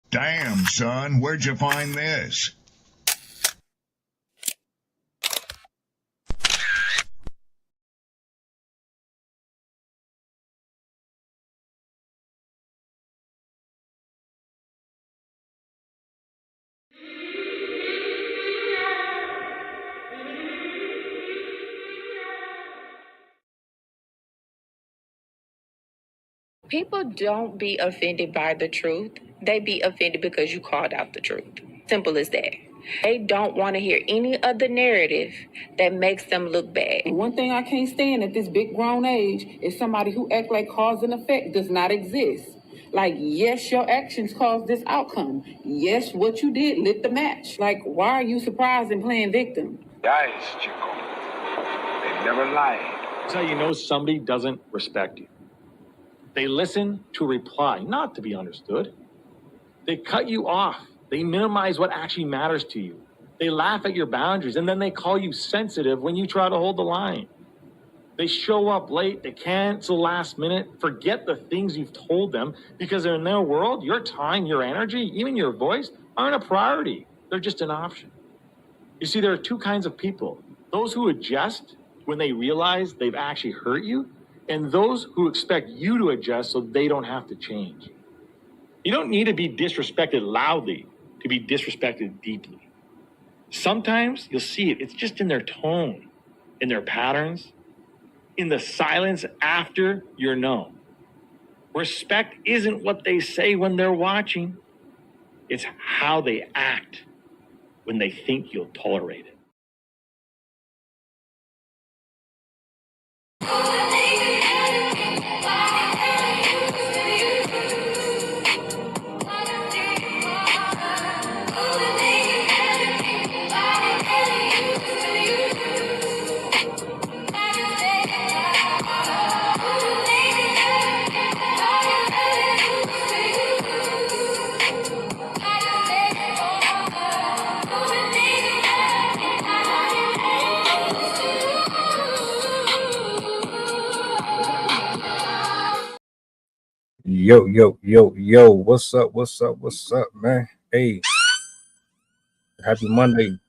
Damn, son, where'd you find this? People don't be offended by the truth. They be offended because you called out the truth. Simple as that. They don't want to hear any other narrative that makes them look bad. One thing I can't stand at this big grown age is somebody who act like cause and effect does not exist. Like, yes, your actions caused this outcome. Yes, what you did lit the match. Like, why are you surprised and playing victim? Guys, Chico, they never lie. That's how you know somebody doesn't respect you. They listen to reply, not to be understood. They cut you off. They minimize what actually matters to you. They laugh at your boundaries, and then they call you sensitive when you try to hold the line. They show up late, they cancel last minute, forget the things you've told them, because in their world, your time, your energy, even your voice aren't a priority. They're just an option. You see, there are two kinds of people. Those who adjust when they realize they've actually hurt you, and those who expect you to adjust so they don't have to change. You don't need to be disrespected loudly to be disrespected deeply. Sometimes you'll see it. It's just in their tone, in their patterns, in the silence after you're known. Respect isn't what they say when they're watching. It's how they act when they think you'll tolerate it. Yo, what's up, man? Hey, happy Monday.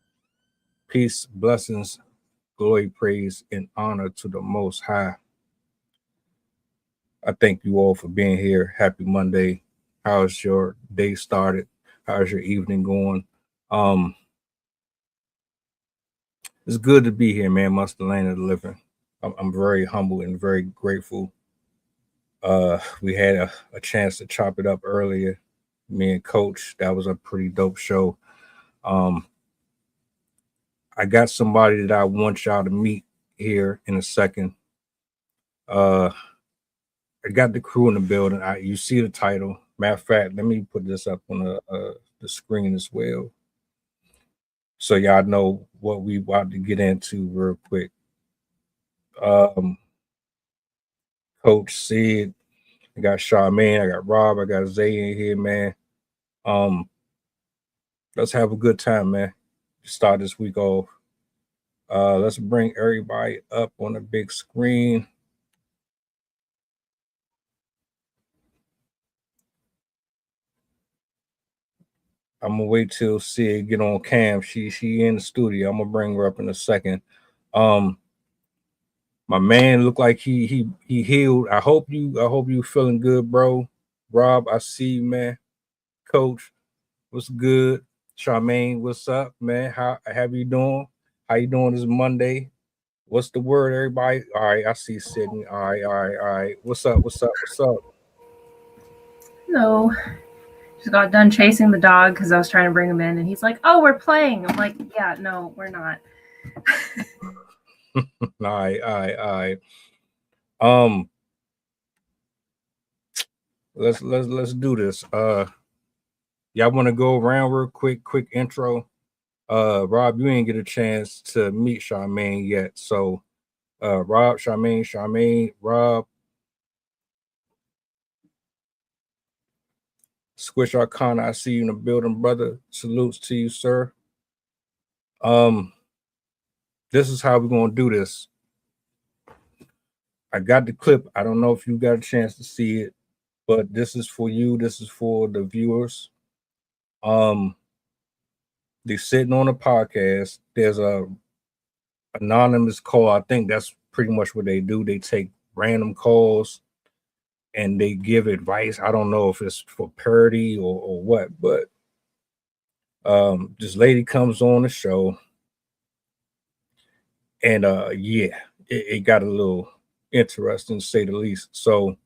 Peace, blessings, glory, praise, and honor to the Most High. I thank you all for being here. Happy Monday. How's your day started? How's your evening going? It's good to be here, man, amongst the land of the living. I'm very humble and very grateful. We had a chance to chop it up earlier, me and Coach. That was a pretty dope show. I got somebody that I want y'all to meet here in a second. I got the crew in the building. You see the title. Matter of fact, let me put this up on the screen as well, so y'all know what we about to get into real quick. Coach Sid, I got Charmaine, I got Rob, I got Zay in here, man. Let's have a good time, man. Start this week off. Let's bring everybody up on the big screen. I'm gonna wait till Sid get on cam. She in the studio. I'm gonna bring her up in a second. My man looked like he healed. I hope you feeling good, bro. Rob, I see you, man. Coach, what's good? Charmaine, what's up, man? How you doing? How you doing this Monday? What's the word, everybody? All right, I see Sydney. All right. What's up? Hello. Just got done chasing the dog because I was trying to bring him in, and he's like, "Oh, we're playing." I'm like, "Yeah, no, we're not." All right. Let's do this. Y'all want to go around real quick intro? Rob, you ain't get a chance to meet Charmaine yet, so Rob, Charmaine, Rob. Squish Arcana, I see you in the building, brother. Salutes to you, sir. This is how we're gonna do this. I got the clip. I don't know if you got a chance to see it, but this is for you. This is for the viewers. They're sitting on a podcast. There's a anonymous call. I think that's pretty much what they do. They take random calls and they give advice. I don't know if it's for parody or what, but this lady comes on the show, and it got a little interesting to say the least. So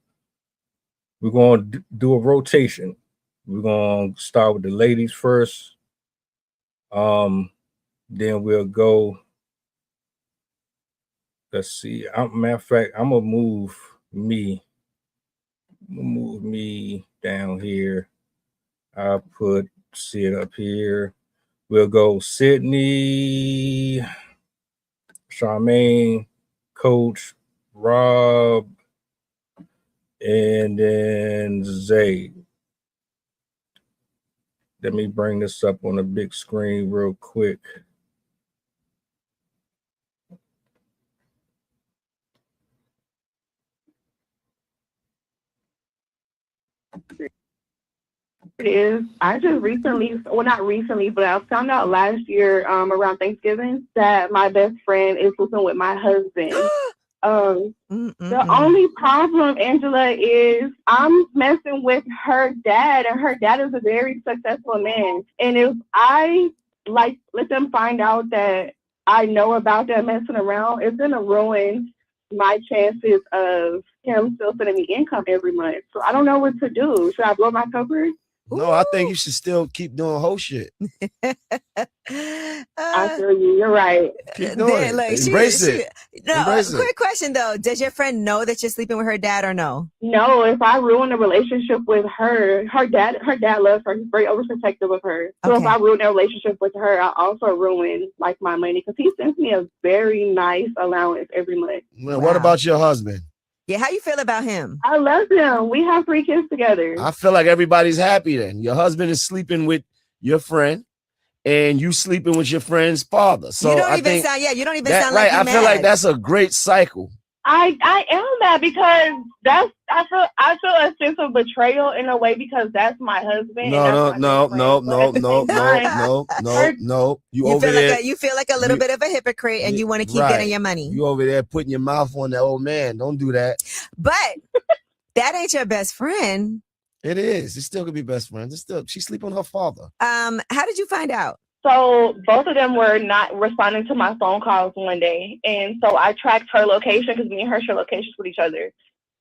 we're going to do a rotation. We're going to start with the ladies first. Then we'll go. Let's see. Matter of fact, I'm gonna move me down here. I'll put Sid up here. We'll go Sydney, Charmaine, Coach, Rob, and then Zay. Let me bring this up on the big screen real quick. It is. I just recently, well, not recently, but I found out last year around Thanksgiving that my best friend is sleeping with my husband. The only problem, Angela, is I'm messing with her dad, and her dad is a very successful man. And if I let them find out that I know about them messing around, it's gonna ruin my chances of him still sending me income every month. So I don't know what to do. Should I blow my cover? No, I think you should still keep doing whole shit. I feel you. You're right. Keep doing it. Like, Embrace it. No, Embrace quick it. question though. Does your friend know that you're sleeping with her dad or no? No, if I ruin a relationship with her dad loves her. He's very overprotective of her. So if I ruin a relationship with her, I also ruin like my money because he sends me a very nice allowance every month. Well, what about your husband? Yeah, how you feel about him? I love him. We have 3 kids together. I feel like everybody's happy then. Your husband is sleeping with your friend, and you sleeping with your friend's father. So you don't I even think sound. Yeah, you don't even that, sound right. like I feel like that's a great cycle. I am that because I feel a sense of betrayal in a way because that's my husband. No. You feel like you feel like a little bit of a hypocrite, and you want to keep getting your money. You over there putting your mouth on that old man. Don't do that. But that ain't your best friend. It is. It still could be best friends. It's still she sleep on her father. How did you find out? So both of them were not responding to my phone calls one day. And so I tracked her location because me and her share locations with each other.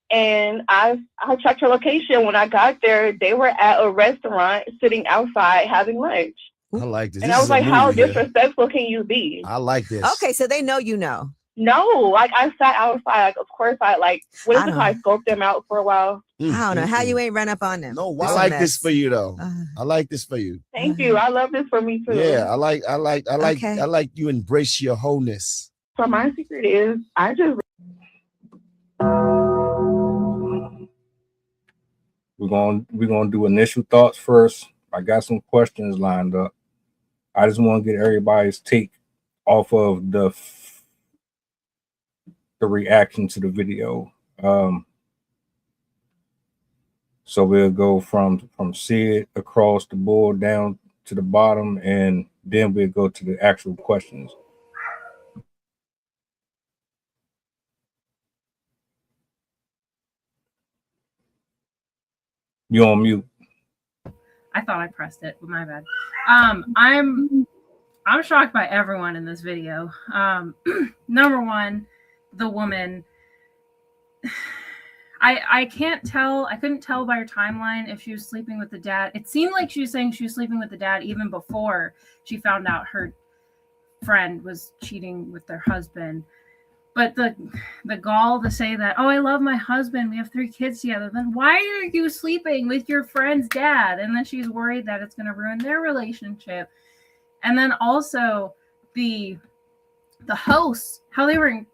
And I checked her location. When I got there, they were at a restaurant sitting outside having lunch. I like this. And I was like, how disrespectful can you be? I like this. Okay, so they know you know. No, like I sat outside. Like, of course, I scoped them out for a while. I don't know how you ain't run up on them. No, I like this for you though. I like this for you. Thank you. I love this for me too. Yeah, I like you embrace your wholeness. So my secret is I just We're gonna do initial thoughts first. I got some questions lined up. I just want to get everybody's take off of the reaction to the video. So we'll go from Sid across the board down to the bottom, and then we'll go to the actual questions. You on mute. I thought I pressed it, but my bad. I'm shocked by everyone in this video. Number one, the woman. I can't tell. I couldn't tell by her timeline if she was sleeping with the dad. It seemed like she was saying she was sleeping with the dad even before she found out her friend was cheating with their husband. But the gall to say that, oh, I love my husband, we have 3 kids together, then why are you sleeping with your friend's dad? And then she's worried that it's going to ruin their relationship. And then also the hosts, how they were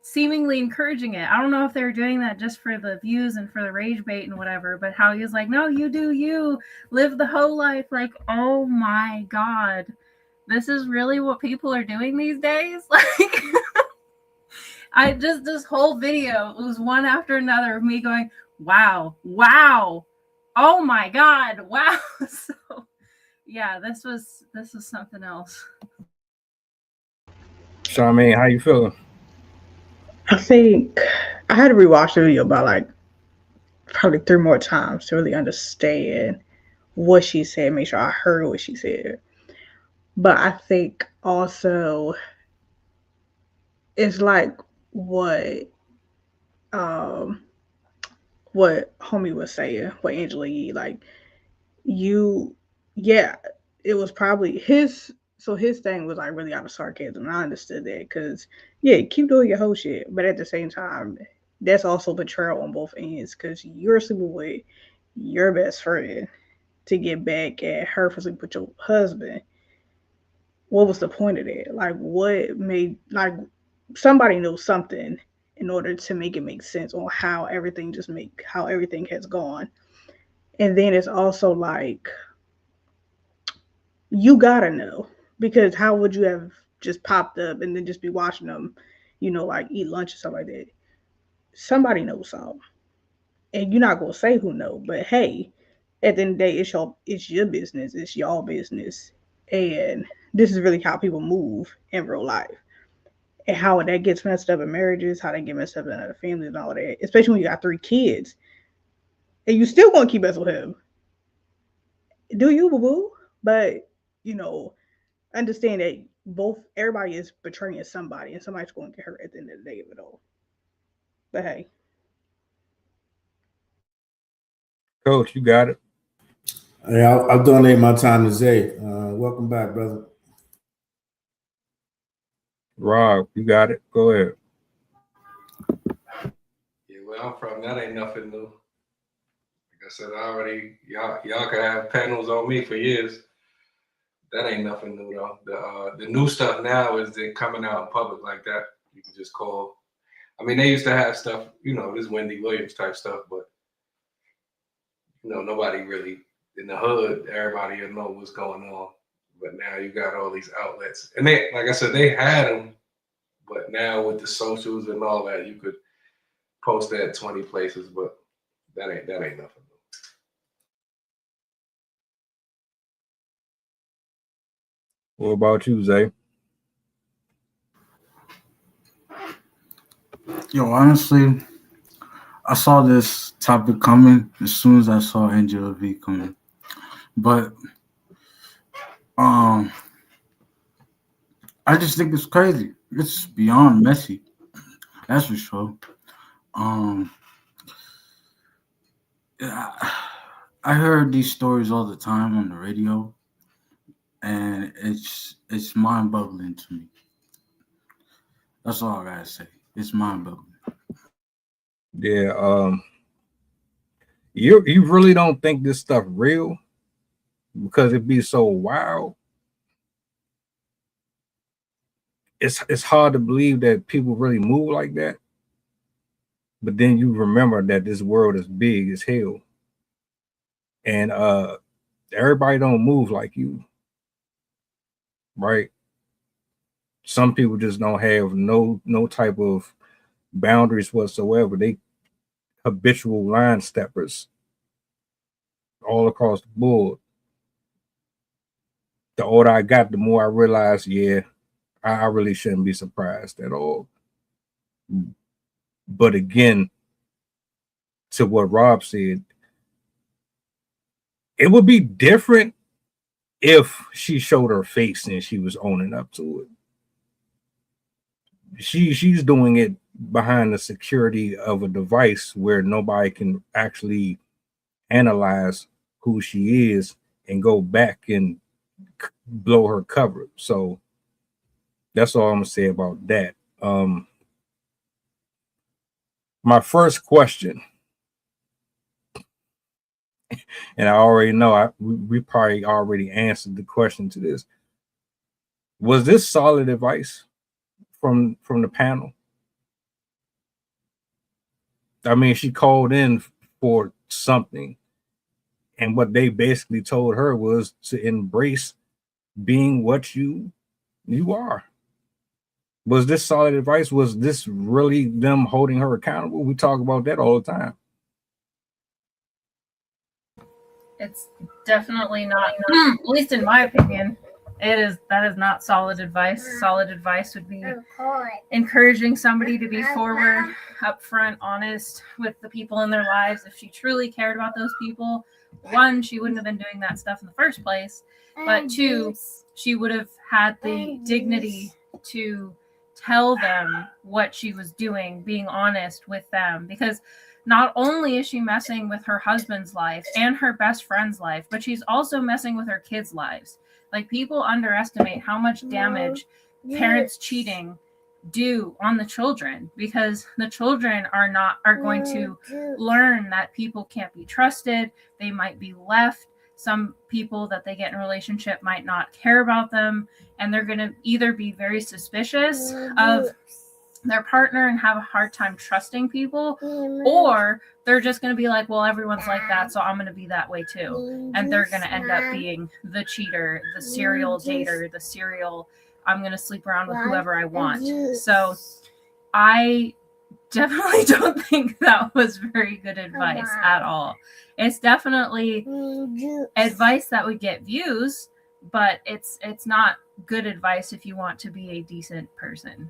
seemingly encouraging it. I don't know if they were doing that just for the views and for the rage bait and whatever, but how he was like, no, you do you, live the whole life. Like, oh my God, this is really what people are doing these days? Like... this whole video, it was one after another of me going, wow, oh my God, wow. So Yeah, this was something else. Charmaine, how you feeling? I think I had to rewatch the video about like probably 3 more times to really understand what she said, make sure I heard what she said. But I think also it's like what um what homie was saying, what Angela Yee, like you yeah, it was probably his so his thing was like really out of sarcasm. And I understood that because yeah, keep doing your whole shit. But at the same time, that's also betrayal on both ends because you're sleeping with your best friend to get back at her for sleeping with your husband. What was the point of that? Like, what made like somebody knows something in order to make it make sense on how everything has gone. And then it's also like you gotta know because how would you have just popped up and then just be watching them, like eat lunch or something like that? Somebody knows something, and you're not gonna say who know, but hey, at the end of the day, it's your business, it's y'all business, and this is really how people move in real life, and how that gets messed up in marriages, how they get messed up in other families and all that. Especially when you got 3 kids, and you still gonna keep messing with him. Do you, boo boo? But you know, understand that everybody is betraying somebody, and somebody's going to get hurt at the end of the day of it all. But hey, Coach, you got it. Hey, I'll donate my time to Zay. Welcome back, brother. Rob, you got it. Go ahead. Yeah, where I'm from, that ain't nothing new. Like I said, y'all can have panels on me for years. That ain't nothing new though. The new stuff now is they coming out in public like that. You can just call. I mean, they used to have stuff, this Wendy Williams type stuff, but nobody really in the hood. Everybody will know what's going on. But now you got all these outlets, and they, like I said, they had them, but now with the socials and all that, you could post that 20 places, but that ain't nothing new. What about you, Zay? Yo, honestly, I saw this topic coming as soon as I saw Angela V coming. But I just think it's crazy. It's beyond messy. That's for sure. I heard these stories all the time on the radio, and it's mind-boggling to me. That's all I gotta say. It's mind-boggling. Yeah, you really don't think this stuff real because it be so wild. It's hard to believe that people really move like that. But then you remember that this world is big as hell. And everybody don't move like you. Right? Some people just don't have no type of boundaries whatsoever. They habitual line steppers all across the board. The older I got, the more I realized, yeah, I really shouldn't be surprised at all. But again, to what Rob said, it would be different if she showed her face and she was owning up to it. She's doing it behind the security of a device where nobody can actually analyze who she is and go back and blow her cover. So that's all I'm gonna say about that. My first question, and I already know we probably already answered the question to this. Was this solid advice from the panel? I mean, she called in for something, and what they basically told her was to embrace being what you are. Was this solid advice? Was this really them holding her accountable? We talk about that all the time. It's definitely not, at least in my opinion, that is not solid advice. Solid advice would be encouraging somebody to be forward, upfront, honest with the people in their lives. If she truly cared about those people, one, she wouldn't have been doing that stuff in the first place, but two, she would have had the dignity to tell them what she was doing, being honest with them, because not only is she messing with her husband's life and her best friend's life, but she's also messing with her kids' lives. Like, people underestimate how much damage parents cheating do on the children, because the children are going to learn that people can't be trusted. They might be left. Some people that they get in a relationship might not care about them, and they're going to either be very suspicious of their partner and have a hard time trusting people, or they're just going to be like, well, everyone's like that, so I'm going to be that way too. And they're going to end up being the cheater, the serial dater, the serial, I'm going to sleep around with whoever I want. So I definitely don't think that was very good advice at all. It's definitely advice that would get views, but it's not good advice if you want to be a decent person.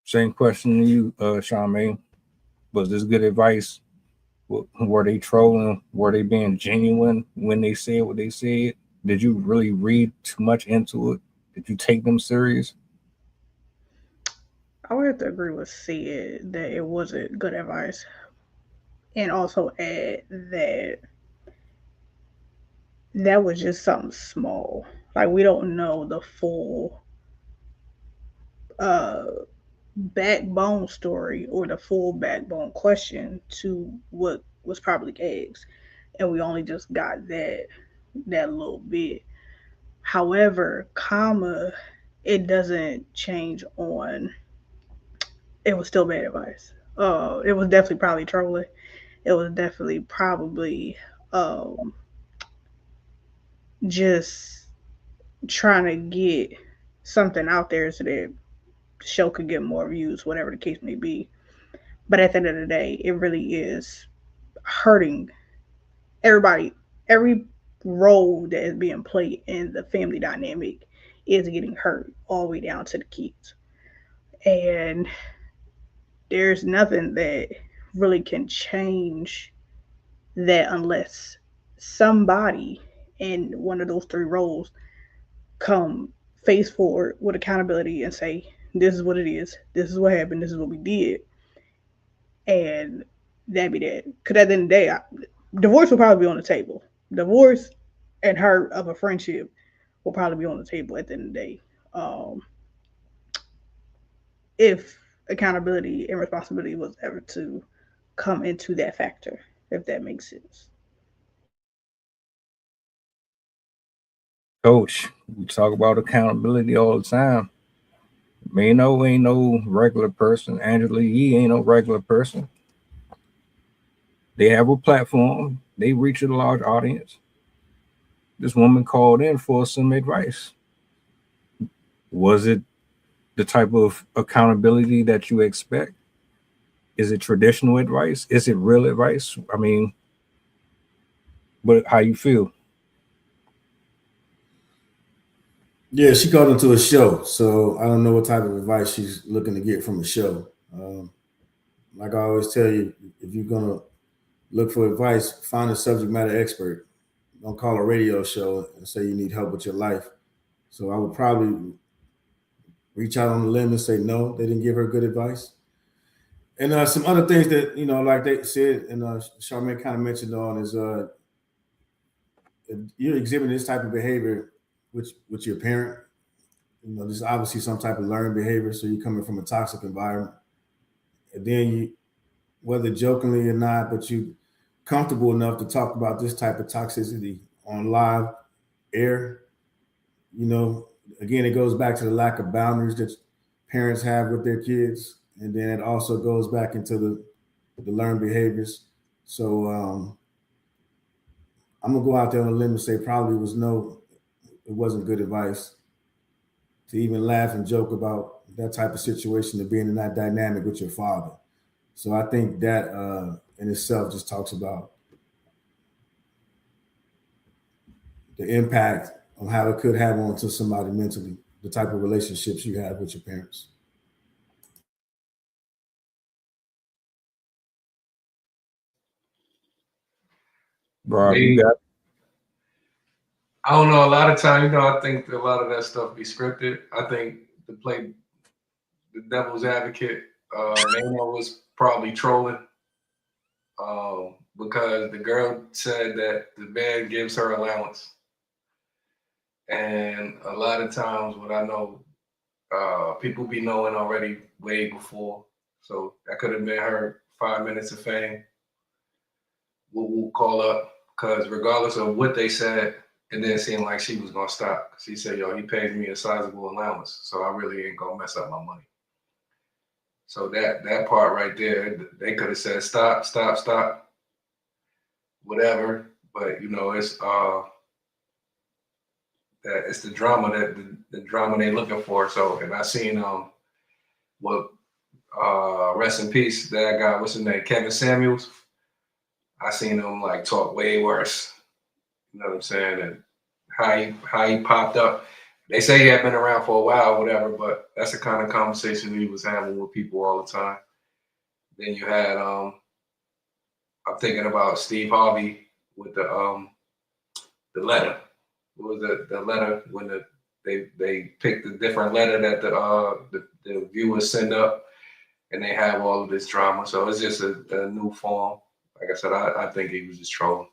Same question to you, Charmaine. Was this good advice? Were they trolling? Were they being genuine when they said what they said? Did you really read too much into it? Did you take them serious? I would have to agree with Sid that it wasn't good advice. And also add that that was just something small. Like, we don't know the full backbone story or the full backbone question to what was probably asked, and we only just got that little bit. However, it doesn't change on, it was still bad advice. It was definitely probably trolling. It was definitely probably just trying to get something out there so that the show could get more views, whatever the case may be. But at the end of the day, it really is hurting everybody. Every role that is being played in the family dynamic is getting hurt all the way down to the kids. And there's nothing that really can change that unless somebody in one of those three roles come face forward with accountability and say, this is what it is, this is what happened, this is what we did, and that'd be that. Because at the end of the day, divorce will probably be on the table. Divorce and hurt of a friendship will probably be on the table at the end of the day. If accountability and responsibility was ever to come into that factor, if that makes sense. Coach, we talk about accountability all the time. Mano ain't no regular person. Angela Yee ain't no regular person. They have a platform. They reach a large audience. This woman called in for some advice. Was it the type of accountability that you expect? Is it traditional advice? Is it real advice? I mean, but how you feel? Yeah, she called into a show, so I don't know what type of advice she's looking to get from a show. Like I always tell you, if you're gonna look for advice, find a subject matter expert. Don't call a radio show and say you need help with your life. So I would probably reach out on the limb and say no, they didn't give her good advice. And some other things that, like they said, and Charmaine kind of mentioned on is if you're exhibiting this type of behavior with your parent, there's obviously some type of learned behavior. So you're coming from a toxic environment. And then you, whether jokingly or not, but you comfortable enough to talk about this type of toxicity on live air. Again, it goes back to the lack of boundaries that parents have with their kids. And then it also goes back into the learned behaviors. So I'm gonna go out there on a limb and say probably it wasn't good advice to even laugh and joke about that type of situation of being in that dynamic with your father. So I think that in itself just talks about the impact on how it could have on to somebody mentally, the type of relationships you have with your parents. Rob, you got. I don't know. A lot of time, I think a lot of that stuff be scripted. I think to play the devil's advocate, Mano was probably trolling because the girl said that the man gives her allowance. And a lot of times, what I know, people be knowing already way before. So that could have been her 5 minutes of fame. We'll call up because regardless of what they said, it didn't seem like she was gonna stop. She said, "Yo, he pays me a sizable allowance, so I really ain't gonna mess up my money." So that part right there, they could have said, "Stop, stop, stop," whatever. But it's that it's the drama that the drama they looking for. So, and I seen what rest in peace that guy, what's his name, Kevin Samuels. I seen him like talk way worse. You know what I'm saying? And how he popped up. They say he had been around for a while, whatever, but that's the kind of conversation he was having with people all the time. Then you had I'm thinking about Steve Harvey with the letter. What was the letter when they picked the different letter that the viewers send up, and they have all of this drama. So it's just a new form. Like I said, I think he was just trolling.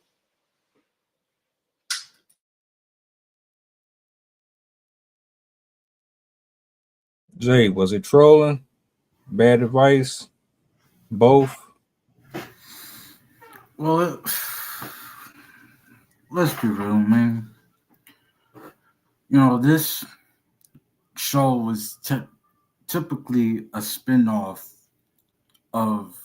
Jay, was it trolling? Bad advice? Both? Well, let's be real, man. This show was typically a spinoff of,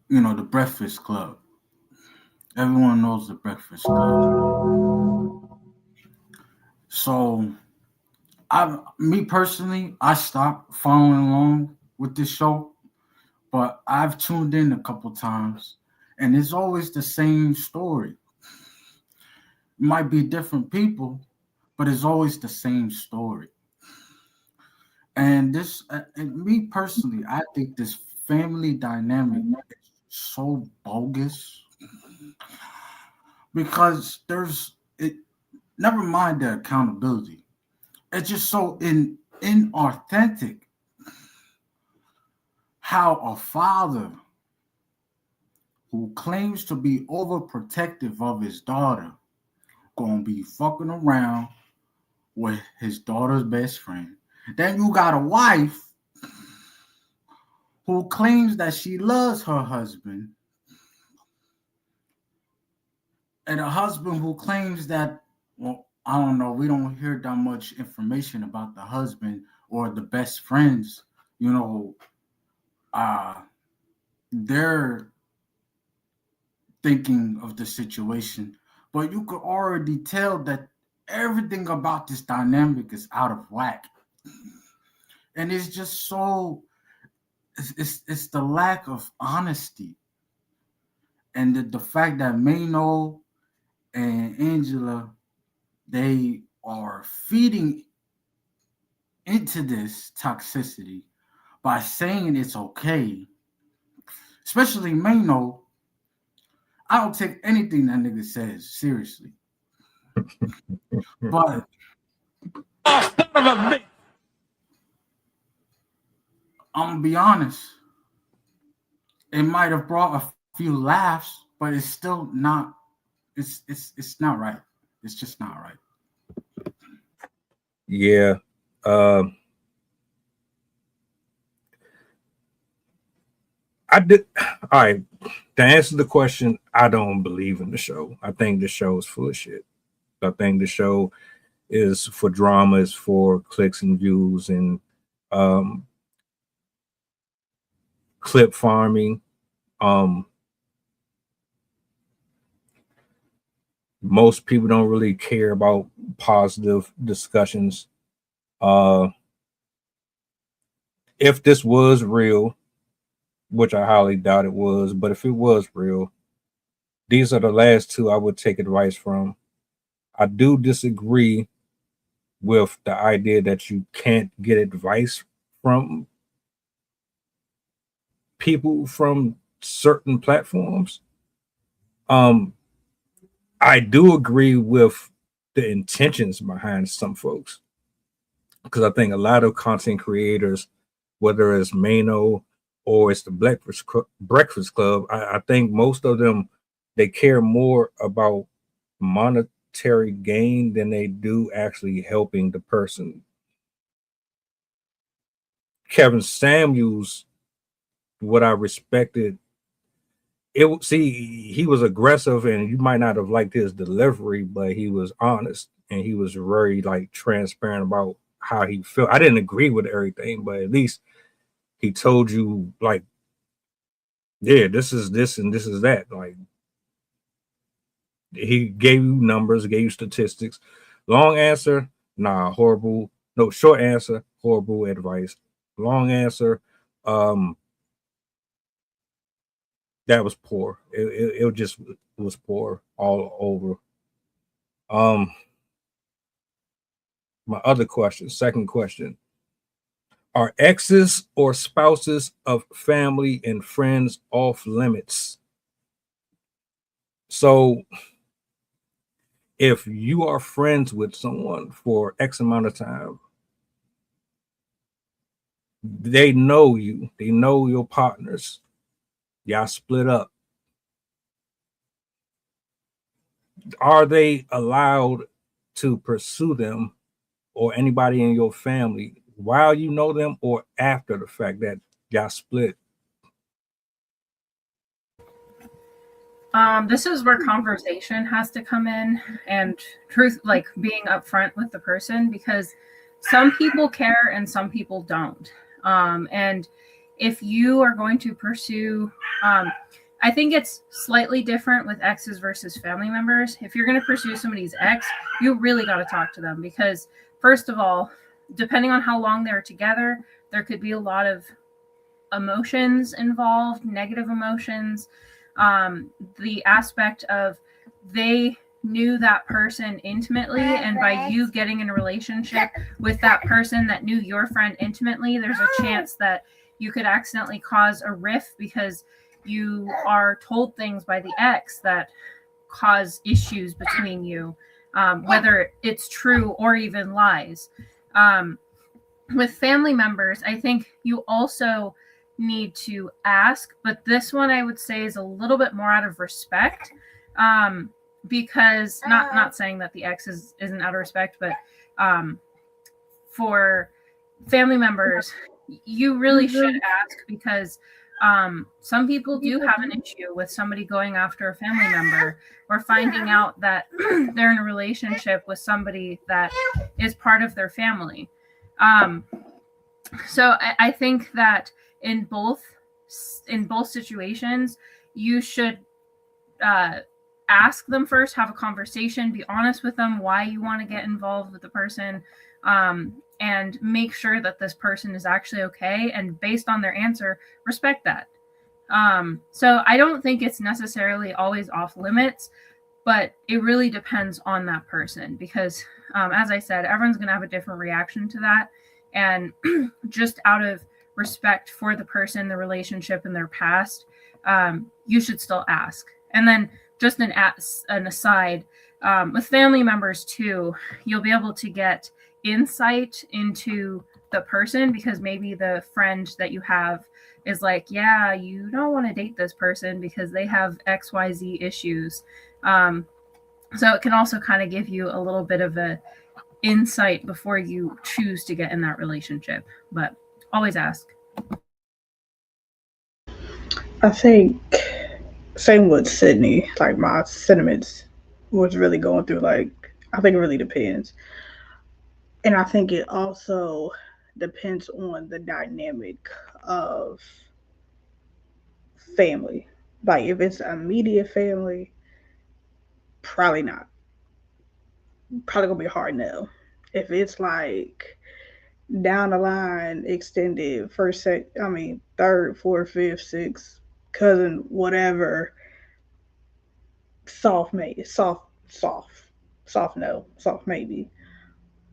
the Breakfast Club. Everyone knows the Breakfast Club. So, me personally, I stopped following along with this show, but I've tuned in a couple times, and it's always the same story. It might be different people, but it's always the same story. And me personally, I think this family dynamic is so bogus because never mind the accountability. It's just so inauthentic how a father who claims to be overprotective of his daughter gonna be fucking around with his daughter's best friend. Then you got a wife who claims that she loves her husband, and a husband who claims that, well, I don't know, we don't hear that much information about the husband or the best friends, they're thinking of the situation, but you could already tell that everything about this dynamic is out of whack. And it's just so, it's the lack of honesty. And the fact that Mano and Angela, they are feeding into this toxicity by saying it's okay. Especially Mano, I don't take anything that nigga says seriously. But I'm gonna be honest, it might have brought a few laughs, but it's still not. It's not right. It's just not right. Yeah. I did. All right. To answer the question, I don't believe in the show. I think the show is full of shit. I think the show is for drama, is for clicks and views and clip farming. Most people don't really care about positive discussions. if this was real, which I highly doubt it was, but if it was real, these are the last two I would take advice from. I do disagree with the idea that you can't get advice from people from certain platforms. I do agree with the intentions behind some folks, because I think a lot of content creators, whether it's Mano or it's the Breakfast Club, I think most of them, they care more about monetary gain than they do actually helping the person. Kevin Samuels, what I respected, he was aggressive, and you might not have liked his delivery, but he was honest and he was very like transparent about how he felt. I didn't agree with everything, but at least he told you, like, yeah, this is this and this is that. Like, he gave you numbers, gave you statistics. Long answer, nah, horrible. No, short answer, horrible advice. Long answer, that was poor. It just was poor all over. My other question, second question: are exes or spouses of family and friends off limits? So, if you are friends with someone for X amount of time, they know you, they know your partners, y'all split up. Are they allowed to pursue them or anybody in your family while you know them or after the fact that y'all split? This is where conversation has to come in, and truth, like being upfront with the person, because some people care and some people don't. And if you are going to pursue, I think it's slightly different with exes versus family members. If you're going to pursue somebody's ex, you really got to talk to them, because first of all, depending on how long they're together, there could be a lot of emotions involved, negative emotions. The aspect of they knew that person intimately, and by you getting in a relationship with that person that knew your friend intimately, there's a chance that you could accidentally cause a rift because you are told things by the ex that cause issues between you, whether it's true or even lies. With family members, I think you also need to ask, but this one I would say is a little bit more out of respect, because not saying that the ex isn't out of respect, but for family members, you really should ask, because some people do have an issue with somebody going after a family member or finding out that they're in a relationship with somebody that is part of their family. So I think that in both situations, you should ask them first, have a conversation, be honest with them why you want to get involved with the person, and make sure that this person is actually okay. And based on their answer, respect that. So I don't think it's necessarily always off limits, but it really depends on that person, because as I said, everyone's going to have a different reaction to that. And just out of respect for the person, the relationship, and their past, you should still ask. And then just an aside, with family members too, you'll be able to get insight into the person, because maybe the friend that you have is like, yeah, you don't want to date this person because they have XYZ issues. So it can also kind of give you a little bit of a insight before you choose to get in that relationship, but always ask. I think same with Sydney. Like my sentiments was really going through. Like I think it really depends, and I think it also depends on the dynamic of family. Like if it's immediate family, probably not. Probably gonna be a hard no. If it's like down the line, extended third, fourth, fifth, sixth, cousin, whatever, soft maybe, soft no, soft maybe.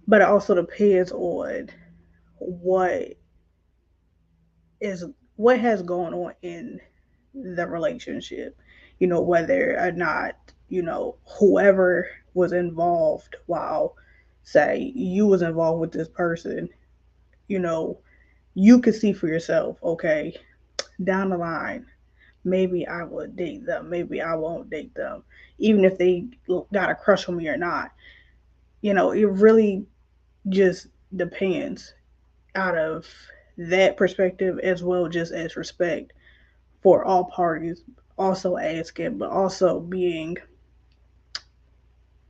But it also depends on what is what has gone on in the relationship. Whether or not, whoever was involved while say you was involved with this person, you know, you could see for yourself, okay, down the line, maybe I would date them, maybe I won't date them, even if they got a crush on me or not. It really just depends out of that perspective, as well just as respect for all parties, also asking, but also being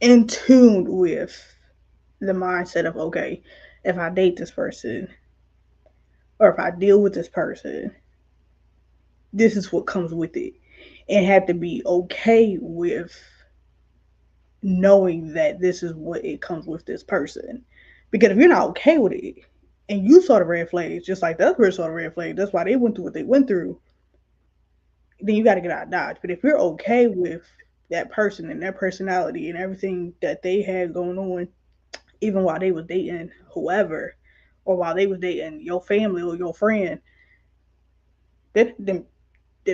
in tune with the mindset of, okay, if I date this person or if I deal with this person, this is what comes with it. And have to be okay with knowing that this is what it comes with this person. Because if you're not okay with it and you saw the red flags, just like the other person saw the red flags, that's why they went through what they went through, then you got to get out of Dodge. But if you're okay with that person and their personality and everything that they had going on, even while they was dating whoever, or while they was dating your family or your friend, then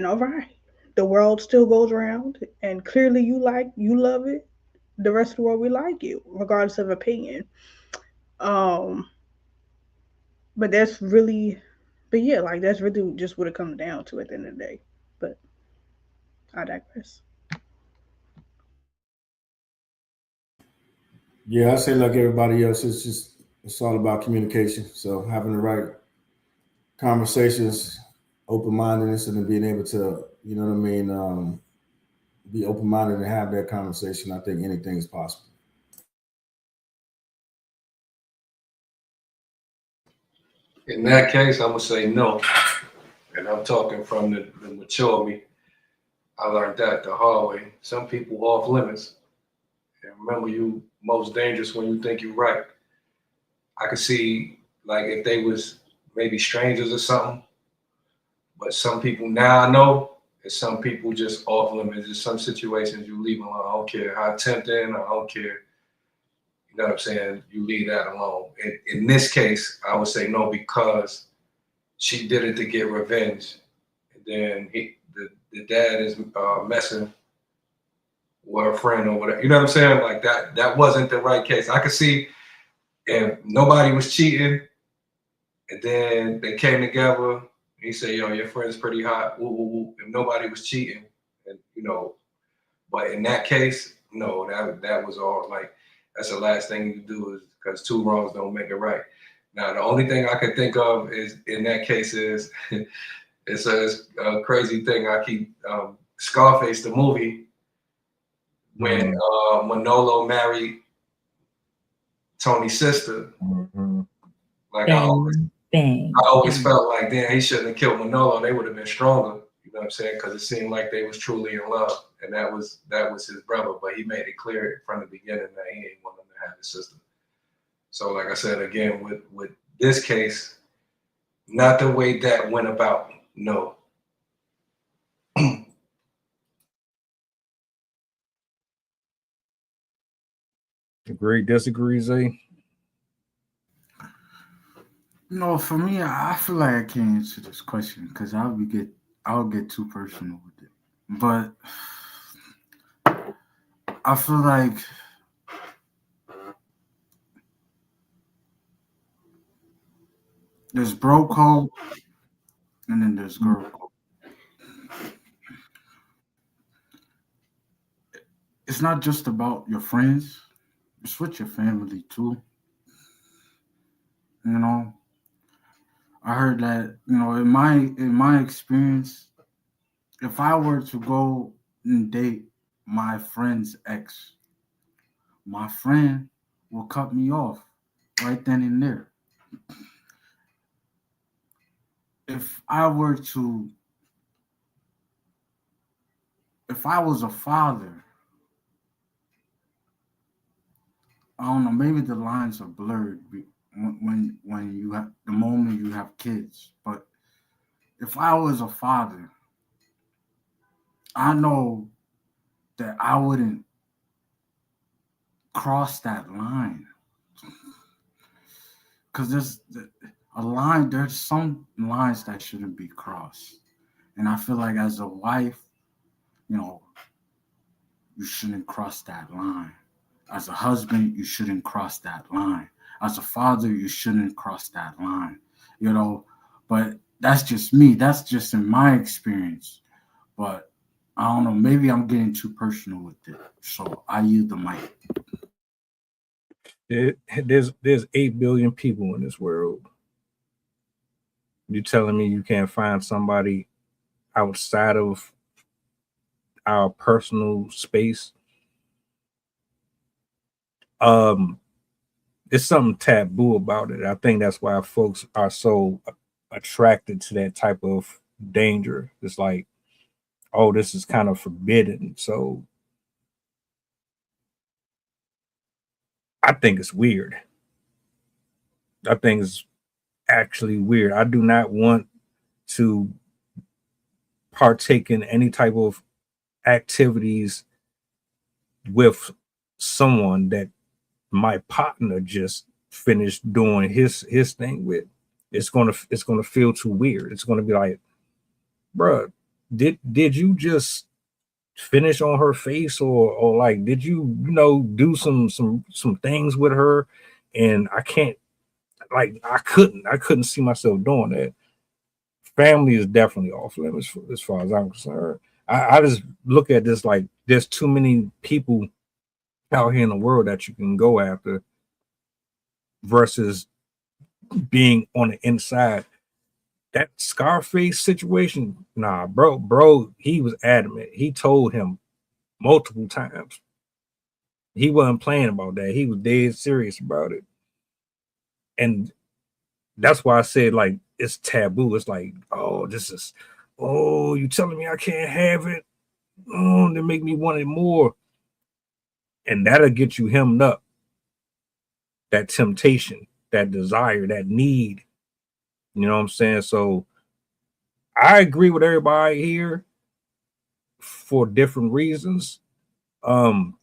all right. The world still goes around, and clearly you love it. The rest of the world we like you, regardless of opinion. Um, but that's really, but yeah, like that's really just what it comes down to at the end of the day. But I digress. Yeah, I say like everybody else, it's all about communication. So having the right conversations, open mindedness, and then being able to, you know what I mean, be open minded and have that conversation. I think anything is possible. In that case, I'm gonna say no, and I'm talking from the mature me. I learned that the hard way. Some people off limits, and remember, you most dangerous when you think you're right. I could see like if they was maybe strangers or something, but some people now I know, and some people just off limits. There's some situations you leave alone. I don't care how tempting. I don't care. You know what I'm saying? You leave that alone. In this case, I would say no because she did it to get revenge. And then the dad is messing with her friend or whatever. You know what I'm saying? Like that wasn't the right case. I could see if nobody was cheating and then they came together. He said, "Yo, your friend's pretty hot." Woo, woo, woo. If nobody was cheating, and but in that case, no, that was all like that's the last thing you do is because two wrongs don't make it right. Now, the only thing I could think of is in that case is it's a crazy thing. I keep Scarface the movie when Manolo married Tony's sister. Mm-hmm. Like Bang, bang, I always bang. felt like, damn, he shouldn't have killed Manolo. They would have been stronger. You know what I'm saying? Because it seemed like they was truly in love, and that was his brother. But he made it clear from the beginning that he ain't want him to have his sister. So, like I said again, with this case, not the way that went about. No. Agree, disagree, Zay? No, for me, I feel like I can't answer this question because I'll get too personal with it. But I feel like there's bro code and then there's girl code. It's not just about your friends; it's with your family too. You know, I heard that in my experience, if I were to go and date my friend's ex, my friend will cut me off right then and there. If I were to, if I was a father, I don't know, maybe the lines are blurred. when you have the moment you have kids. But if I was a father, I know that I wouldn't cross that line, because there's a line. There's some lines that shouldn't be crossed, and I feel like as a wife, you know, you shouldn't cross that line. As a husband, you shouldn't cross that line. As a father, you shouldn't cross that line. You know, but that's just me. That's just in my experience. But I don't know. Maybe I'm getting too personal with it. So I use the mic. There's 8 billion people in this world. You telling me you can't find somebody outside of our personal space? There's something taboo about it. I think that's why folks are so attracted to that type of danger. It's like, oh, this is kind of forbidden. So I think it's weird. I think it's actually weird. I do not want to partake in any type of activities with someone that my partner just finished doing his thing with. It's gonna feel too weird. It's gonna be like, bruh, did you just finish on her face, or like did you do some things with her? And I can't, like, I couldn't see myself doing that. Family is definitely off limits as far as I'm concerned. I just look at this like there's too many people out here in the world that you can go after versus being on the inside. That Scarface situation, nah, bro, he was adamant. He told him multiple times. He wasn't playing about that. He was dead serious about it. And that's why I said, like, it's taboo. It's like, oh, you telling me I can't have it? Oh, they make me want it more. And that'll get you hemmed up. That temptation, that desire, that need. You know what I'm saying? So I agree with everybody here for different reasons. That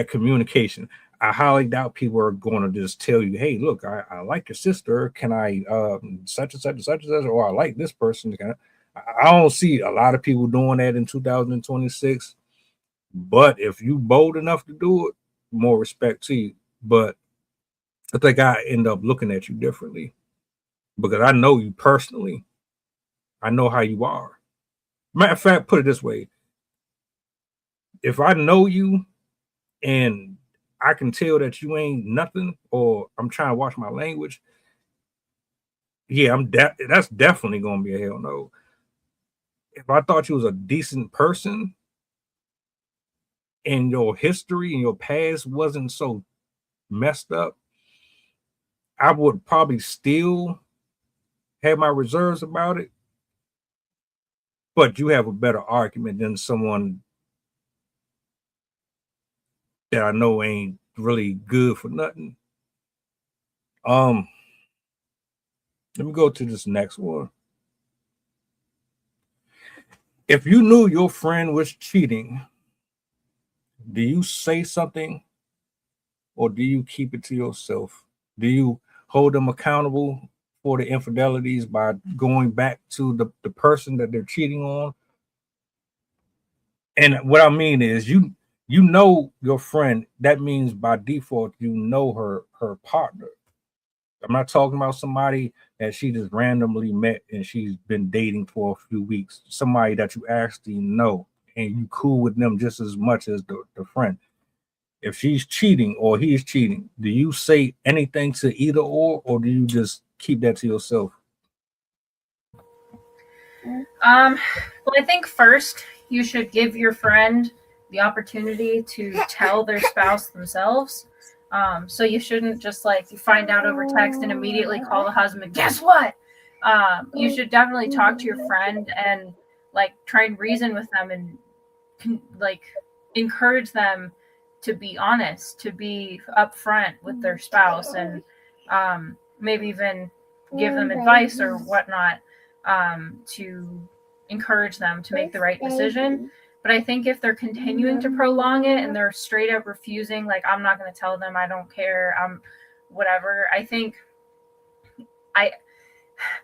communication. I highly doubt people are going to just tell you, hey, look, I like your sister. Can I such and such and such and such, or I like this person. I don't see a lot of people doing that in 2026. But if you bold enough to do it, more respect to you. But I think I end up looking at you differently because I know you personally. I know how you are. Matter of fact, put it this way. If I know you and I can tell that you ain't nothing, or I'm trying to watch my language, yeah, that's definitely gonna be a hell no. If I thought you was a decent person and your history and your past wasn't so messed up, I would probably still have my reserves about it. But you have a better argument than someone that I know ain't really good for nothing. Let me go to this next one. If you knew your friend was cheating, do you say something or do you keep it to yourself? Do you hold them accountable for the infidelities by going back to the person that they're cheating on? And what I mean is you know your friend, that means by default you know her partner. I'm not talking about somebody that she just randomly met and she's been dating for a few weeks. Somebody that you actually know and you cool with them just as much as the friend. If she's cheating or he's cheating, do you say anything to either or do you just keep that to yourself? Well, I think first you should give your friend the opportunity to tell their spouse themselves. So you shouldn't just like you find out over text and immediately call the husband. Guess what? You should definitely talk to your friend and like try and reason with them and like encourage them be honest, to be upfront with their spouse, and maybe even give them advice or whatnot, to encourage them to make the right decision. But I think if they're continuing to prolong it and they're straight up refusing, like, I'm not going to tell them, I don't care, I'm whatever, I think I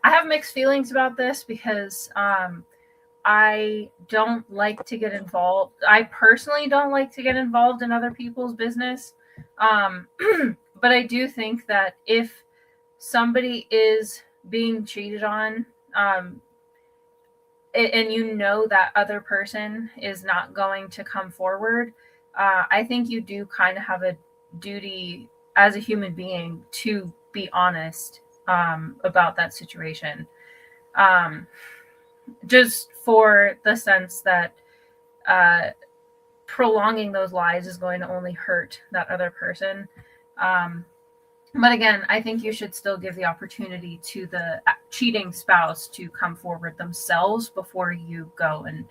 have mixed feelings about this, because I don't like to get involved. I personally don't like to get involved in other people's business. But I do think that if somebody is being cheated on, and you know that other person is not going to come forward, I think you do kind of have a duty as a human being to be honest about that situation. Just for the sense that prolonging those lies is going to only hurt that other person. But again, I think you should still give the opportunity to the cheating spouse to come forward themselves before you go and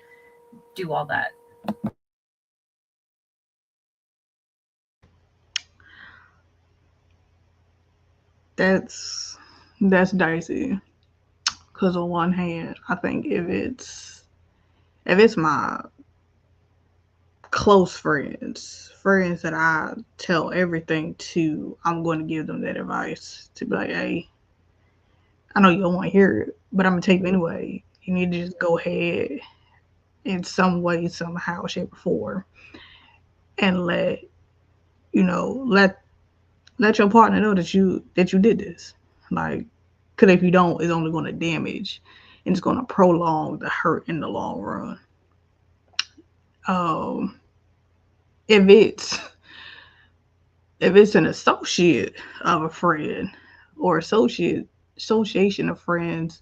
do all that. That's dicey. Because on one hand, I think if it's my close friends that I tell everything to, I'm going to give them that advice to be like, hey, I know you don't want to hear it, but I'm going to tell you anyway. You need to just go ahead in some way, somehow, shape, or form, and let your partner know that you did this. Like, because if you don't, it's only going to damage and it's going to prolong the hurt in the long run. If it's an associate of a friend or association of friends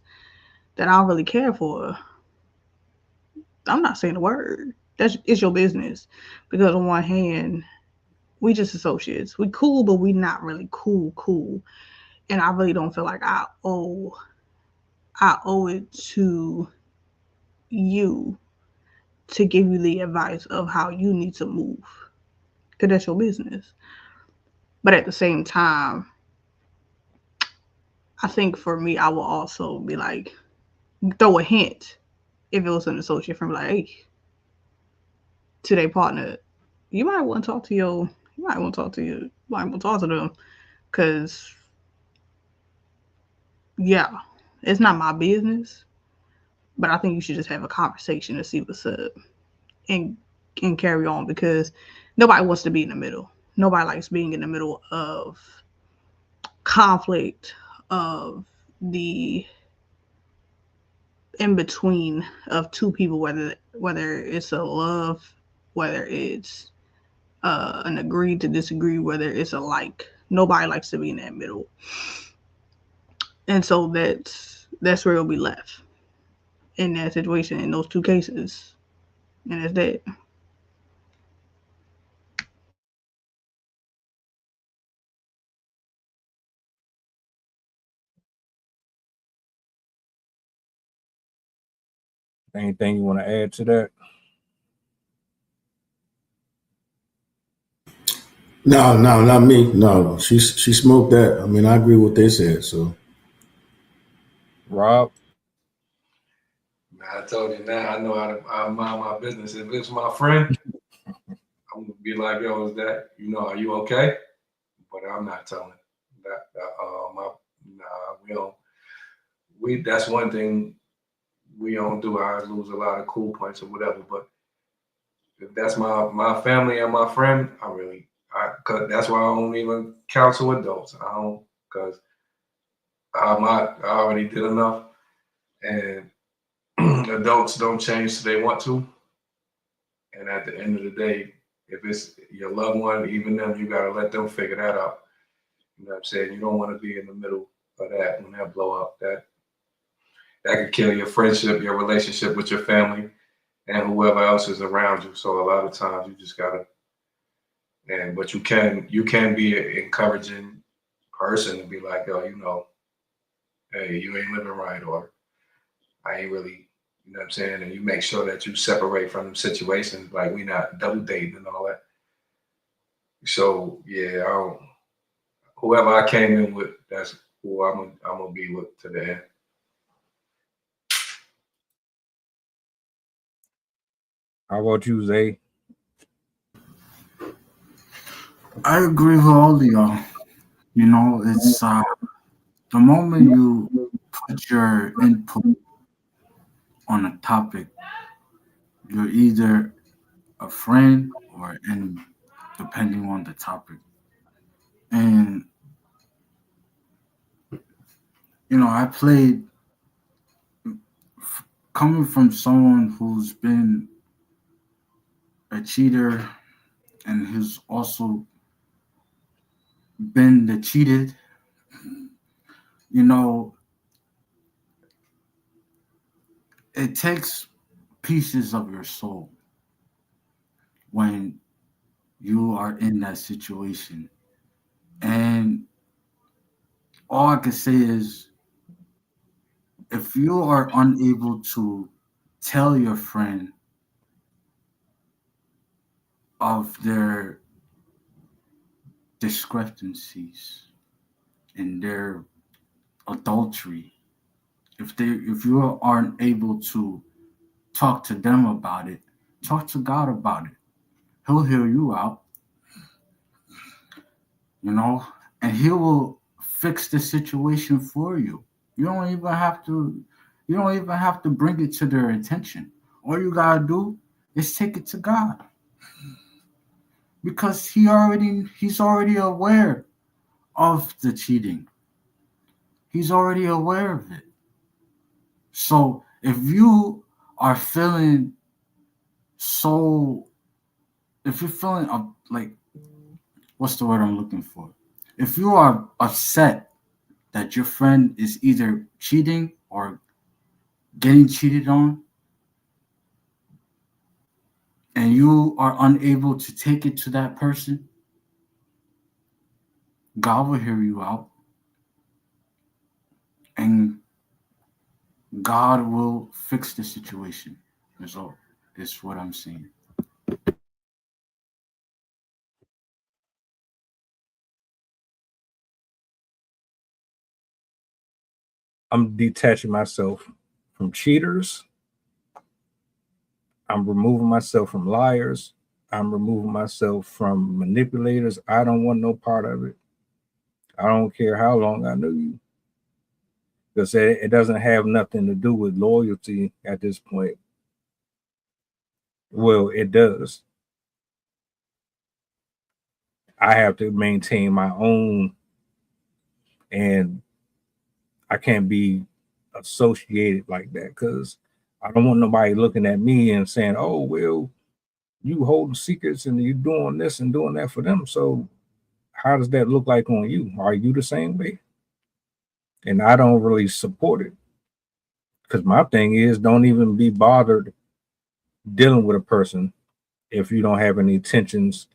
that I don't really care for, I'm not saying a word. It's your business. Because on one hand, we just associates. We cool, but we not really cool. And I really don't feel like I owe it to you to give you the advice of how you need to move. Because that's your business. But at the same time, I think for me, I will also be like, throw a hint if it was an associate friend, like, hey, to their partner, you might want to talk to them, because yeah, it's not my business, but I think you should just have a conversation to see what's up and carry on, because nobody wants to be in the middle. Nobody likes being in the middle of conflict, of the in between of two people, whether it's a love, whether it's an agree to disagree, whether it's a like. Nobody likes to be in that middle, and so that's where it'll be left in that situation, in those two cases, and that's that. Anything you want to add to that? No, not me. No, she smoked that. I mean, I agree with what they said. So, Rob, I told you now. I know how to mind my business. If it's my friend, I'm gonna be like, "Yo, is that are you okay?" But I'm not telling that. We don't. That's one thing we don't do. I lose a lot of cool points or whatever. But if that's my family and my friend, cause that's why I don't even counsel adults. I don't, cause I already did enough, and adults don't change till they want to. And at the end of the day, if it's your loved one, even them, you gotta let them figure that out. You know what I'm saying? You don't want to be in the middle of that when that blow up. That could kill your friendship, your relationship with your family, and whoever else is around you. So a lot of times you just gotta, but you can be an encouraging person and be like, yo, hey, you ain't living right, or I ain't really, you know what I'm saying? And you make sure that you separate from them situations, like we not double dating and all that. So yeah, whoever I came in with, that's who I'm gonna be with to the end. How about you, Zay? I agree with all of y'all. You know, it's the moment you put your input on a topic, you're either a friend or an enemy, depending on the topic. And you know, I played coming from someone who's been a cheater and who's also been the cheated. You know, it takes pieces of your soul when you are in that situation. And all I can say is if you are unable to tell your friend of their discrepancies in their adultery, if you aren't able to talk to them about it, talk to God about it. He'll hear you out, you know, and he will fix the situation for you. You don't even have to bring it to their attention. All you gotta do is take it to God. Because he's already aware of the cheating. He's already aware of it. So if you are feeling so if you're feeling like what's the word I'm looking for? If you are upset that your friend is either cheating or getting cheated on, and you are unable to take it to that person, God will hear you out. And God will fix the situation. Result is what I'm saying. I'm detaching myself from cheaters. I'm removing myself from liars. I'm removing myself from manipulators. I don't want no part of it. I don't care how long I knew you. Because it doesn't have nothing to do with loyalty at this point. Well, it does. I have to maintain my own, and I can't be associated like that because I don't want nobody looking at me and saying, "Oh, well, you holding secrets and you doing this and doing that for them." So how does that look like on you? Are you the same way? And I don't really support it because my thing is don't even be bothered dealing with a person if you don't have any intentions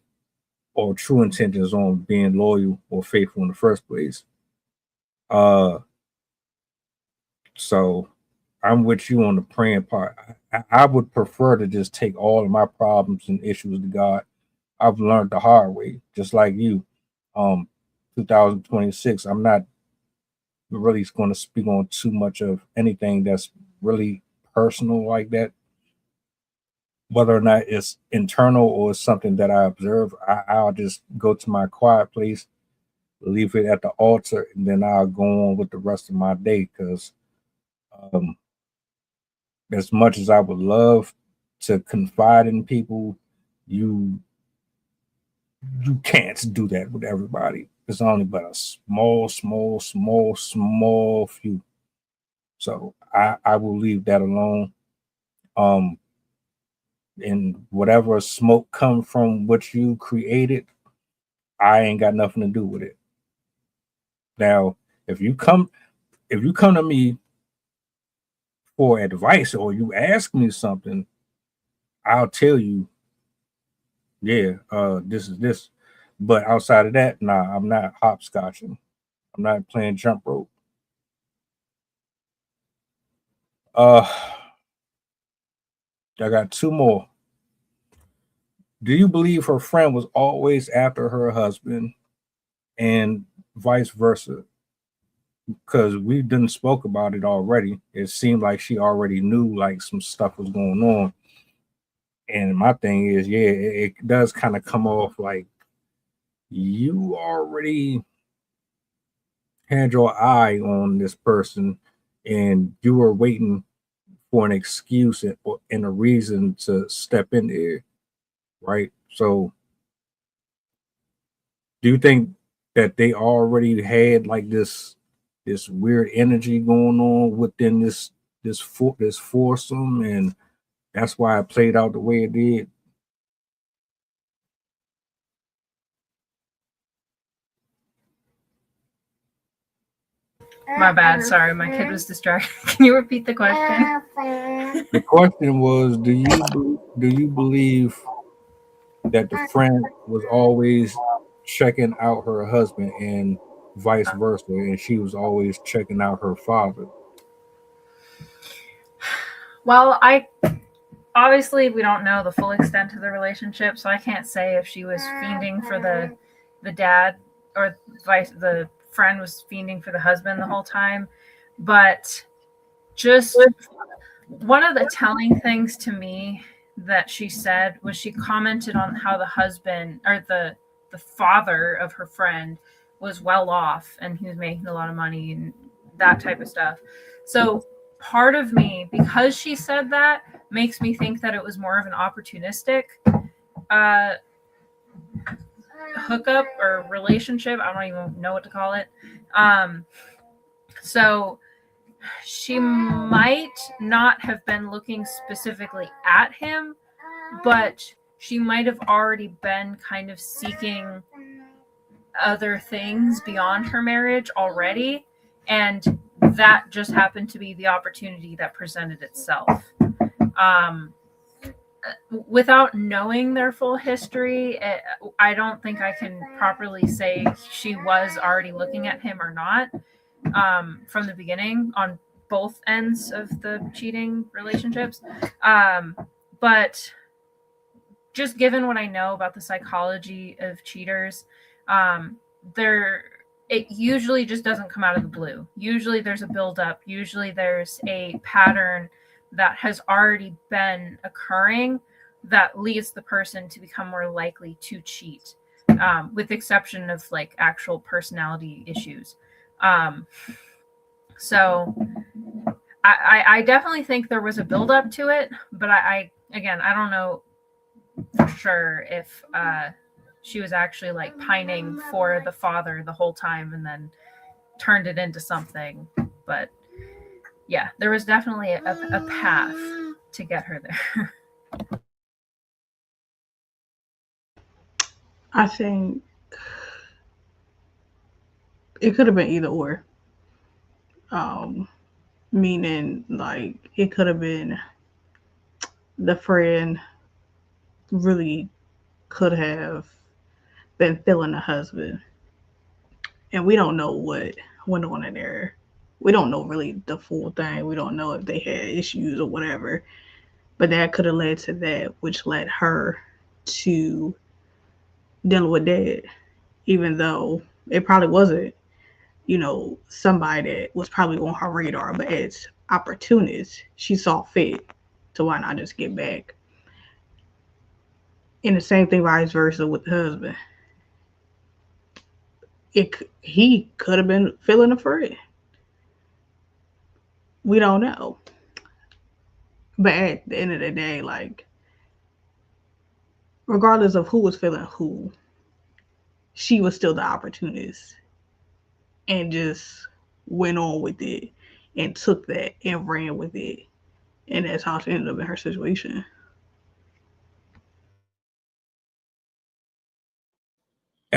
or true intentions on being loyal or faithful in the first place. Uh, so I'm with you on the praying part. I would prefer to just take all of my problems and issues to God. I've learned the hard way, just like you. 2026. I'm not really going to speak on too much of anything that's really personal like that. Whether or not it's internal or it's something that I observe, I'll just go to my quiet place, leave it at the altar, and then I'll go on with the rest of my day. Because um, as much as I would love to confide in people, you you can't do that with everybody. It's only but a small few. So I will leave that alone. Um, and whatever smoke come from what you created, I ain't got nothing to do with it. Now, if you come to me for advice or you ask me something, I'll tell you, yeah, this is this. But outside of that, nah, I'm not hopscotching. I'm not playing jump rope. Uh, I got two more. Do you believe her friend was always after her husband and vice versa? Because we didn't spoke about it already. It seemed like she already knew like some stuff was going on. And my thing is, yeah, it does kind of come off like you already had your eye on this person and you were waiting for an excuse and a reason to step in there, right? So do you think that they already had like this weird energy going on within this foursome, and that's why it played out the way it did? My bad. Sorry, my kid was distracted. Can you repeat the question? The question was, do you believe that the friend was always checking out her husband and vice versa, and she was always checking out her father? Well, obviously we don't know the full extent of the relationship, so I can't say if she was fiending for the dad or the friend was fiending for the husband the whole time. But just one of the telling things to me that she said was she commented on how the husband or the father of her friend was well off and he was making a lot of money and that type of stuff. So part of me, because she said that, makes me think that it was more of an opportunistic hookup or relationship. I don't even know what to call it. So she might not have been looking specifically at him, but she might have already been kind of seeking other things beyond her marriage already. And that just happened to be the opportunity that presented itself. Without knowing their full history, I don't think I can properly say she was already looking at him or not from the beginning on both ends of the cheating relationships. But just given what I know about the psychology of cheaters, it usually just doesn't come out of the blue. Usually there's a buildup. Usually there's a pattern that has already been occurring that leads the person to become more likely to cheat, with the exception of like actual personality issues. So I definitely think there was a buildup to it, but I don't know for sure if she was actually like pining for the father the whole time and then turned it into something. But yeah, there was definitely a path to get her there. I think it could have been either or. Meaning like it could have been the friend really could have been feeling the husband. And we don't know what went on in there. We don't know really the full thing. We don't know if they had issues or whatever. But that could have led to that, which led her to dealing with dad, even though it probably wasn't, somebody that was probably on her radar. But as opportunist, she saw fit to why not just get back. And the same thing vice versa with the husband. He could have been feeling a friend. We don't know. But at the end of the day, like, regardless of who was feeling who, she was still the opportunist and just went on with it and took that and ran with it. And that's how she ended up in her situation.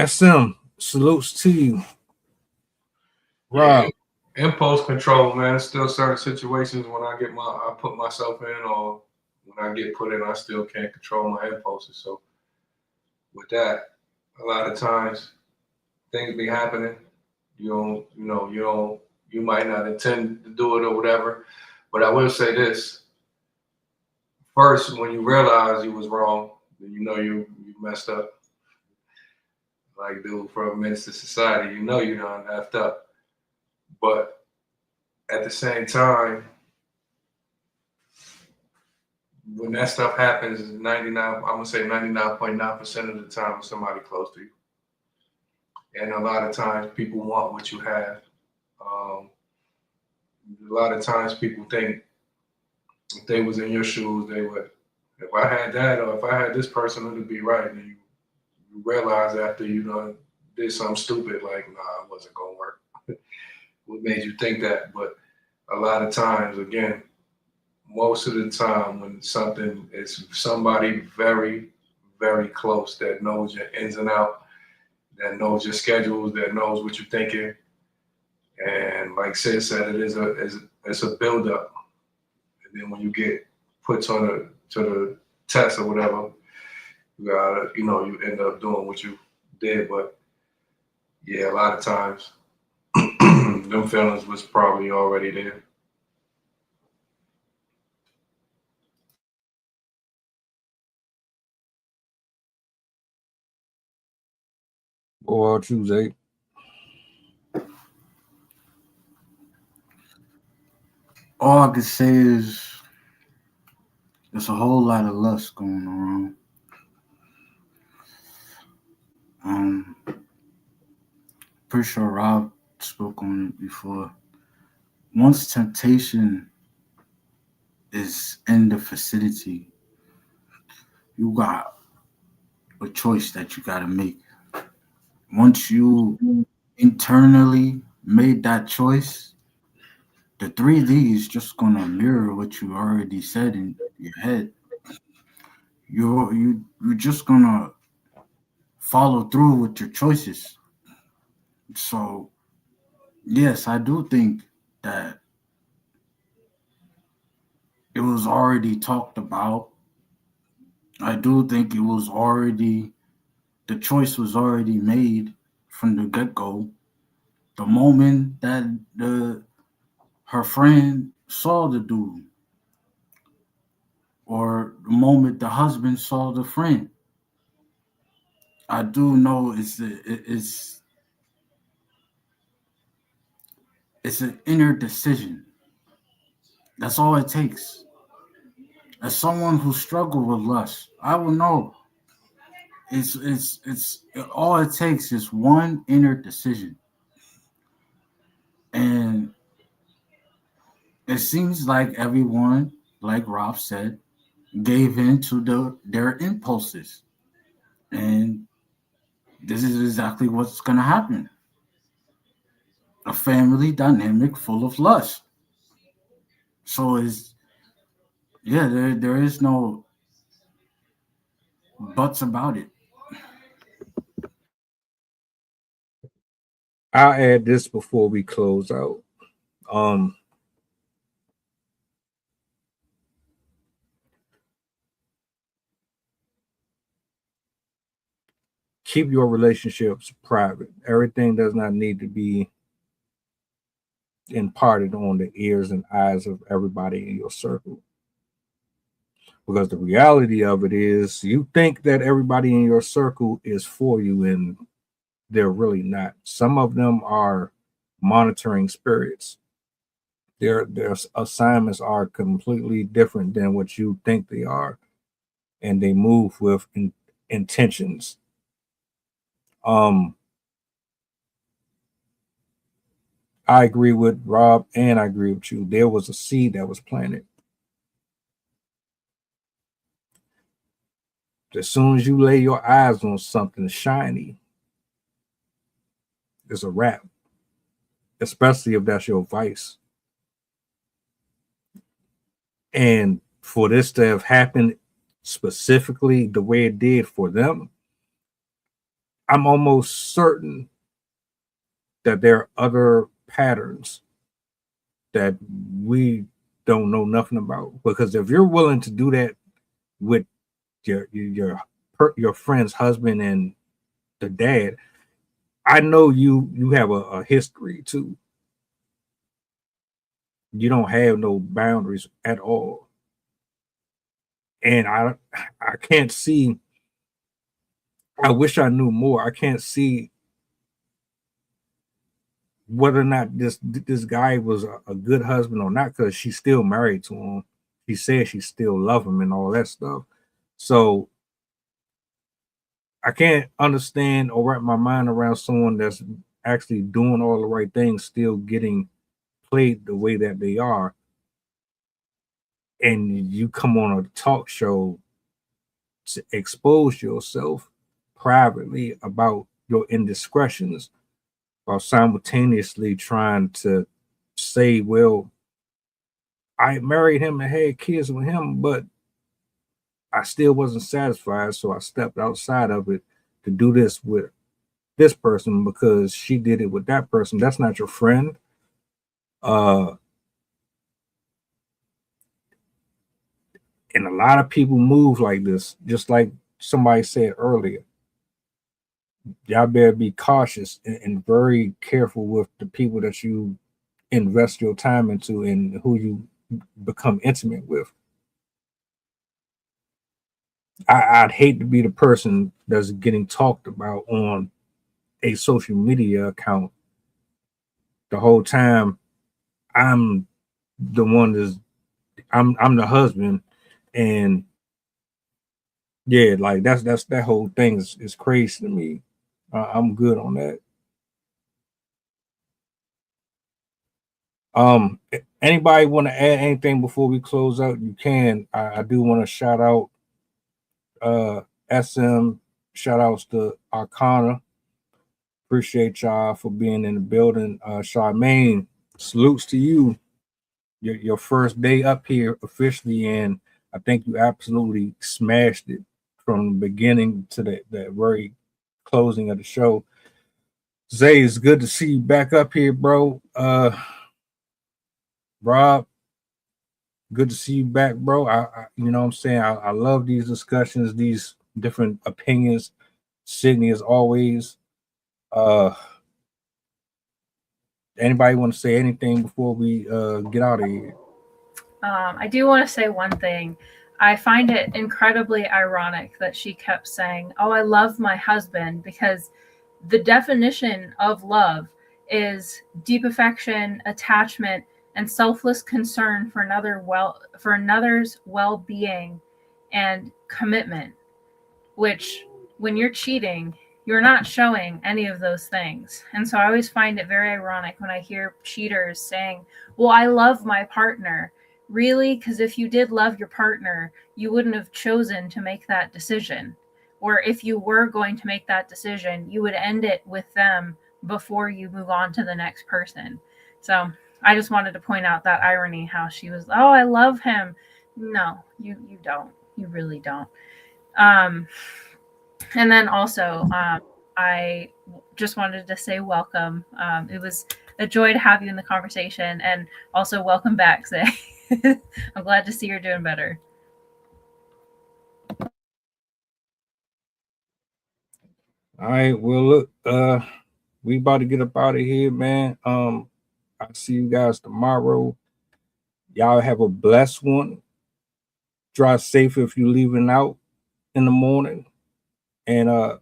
SM, salutes to you. Rob. Yeah, impulse control, man. Still certain situations when I put myself in, or when I get put in, I still can't control my impulses. So with that, a lot of times things be happening. You might not intend to do it or whatever. But I will say this. First, when you realize you was wrong, you know you messed up. Like dude from Menace to Society, you know you done effed up. But at the same time, when that stuff happens, 99.9% of the time it's somebody close to you. And a lot of times people want what you have. A lot of times people think if they was in your shoes, they would, if I had that or if I had this person, it would be right. And you realize after you done did something stupid, like, nah, it wasn't gonna work. What made you think that? But a lot of times, again, most of the time when something is somebody very, very close that knows your ins and out, that knows your schedules, that knows what you're thinking. And like Sid said, it's a build-up. And then when you get put to the test or whatever, you end up doing what you did. But yeah, a lot of times them feelings was probably already there. Or Tuesday. All I can say is there's a whole lot of lust going around. Pretty sure Rob spoke on it before. Once temptation is in the vicinity, you got a choice that you got to make. Once you internally made that choice, the 3D is just gonna mirror what you already said in your head. You're just gonna follow through with your choices. So yes, I do think that it was already talked about. I do think it was already, the choice was already made from the get-go. The moment that her friend saw the dude, or the moment the husband saw the friend, I do know it's an inner decision. That's all it takes. As someone who struggled with lust, I will know it's all it takes is one inner decision. And it seems like everyone, like Rob said, gave in to their impulses. And this is exactly what's going to happen. A family dynamic full of lust. So there is no buts about it. I'll add this before we close out. Keep your relationships private. Everything does not need to be imparted on the ears and eyes of everybody in your circle. Because the reality of it is, you think that everybody in your circle is for you, and they're really not. Some of them are monitoring spirits. Their assignments are completely different than what you think they are, and they move with intentions. I agree with Rob, and I agree with you. There was a seed that was planted. As soon as you lay your eyes on something shiny, it's a wrap. Especially if that's your vice. And for this to have happened specifically the way it did for them, I'm almost certain that there are other patterns that we don't know nothing about. Because if you're willing to do that with your friend's husband and the dad, I know you have a history too. You don't have no boundaries at all. And I can't see I wish I knew more. I can't see whether or not this guy was a good husband or not, because she's still married to him. She said she still love him and all that stuff. So I can't understand or wrap my mind around someone that's actually doing all the right things, still getting played the way that they are. And you come on a talk show to expose yourself privately about your indiscretions, while simultaneously trying to say, well, I married him and had kids with him, but I still wasn't satisfied, so I stepped outside of it to do this with this person because she did it with that person. That's not your friend. And a lot of people move like this, just like somebody said earlier. Y'all better be cautious and very careful with the people that you invest your time into and who you become intimate with. I'd hate to be the person that's getting talked about on a social media account the whole time. I'm the one that's I'm the husband, and yeah, like that's that whole thing is crazy to me. I'm good on that. Anybody want to add anything before we close out? You can. I do want to shout out SM, shout outs to Arcana. Appreciate y'all for being in the building. Charmaine, salutes to you. Your first day up here officially, and I think you absolutely smashed it from the beginning to the very closing of the show. Zay, it's good to see you back up here, bro. Rob, good to see you back, bro. I you know what I'm saying? I love these discussions, these different opinions. Sydney, as always. Anybody want to say anything before we get out of here? I do want to say one thing. I find it incredibly ironic that she kept saying, "Oh, I love my husband," because the definition of love is deep affection, attachment, and selfless concern for another's well-being and commitment. Which, when you're cheating, you're not showing any of those things. And so I always find it very ironic when I hear cheaters saying, "Well, I love my partner." Really? Because if you did love your partner, you wouldn't have chosen to make that decision. Or if you were going to make that decision, you would end it with them before you move on to the next person. So I just wanted to point out that irony, how she was, "Oh, I love him." No, you don't. You really don't. And then also, I just wanted to say welcome. It was a joy to have you in the conversation, and also welcome back, Zay. I'm glad to see you're doing better. All right, well, look, we about to get up out of here, man. I'll see you guys tomorrow. Y'all have a blessed one. Drive safe if you're leaving out in the morning, and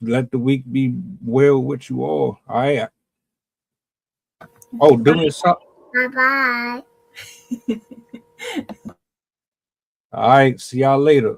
let the week be well with you all. All right. Oh, do me a solid. Bye-bye. All right, see y'all later.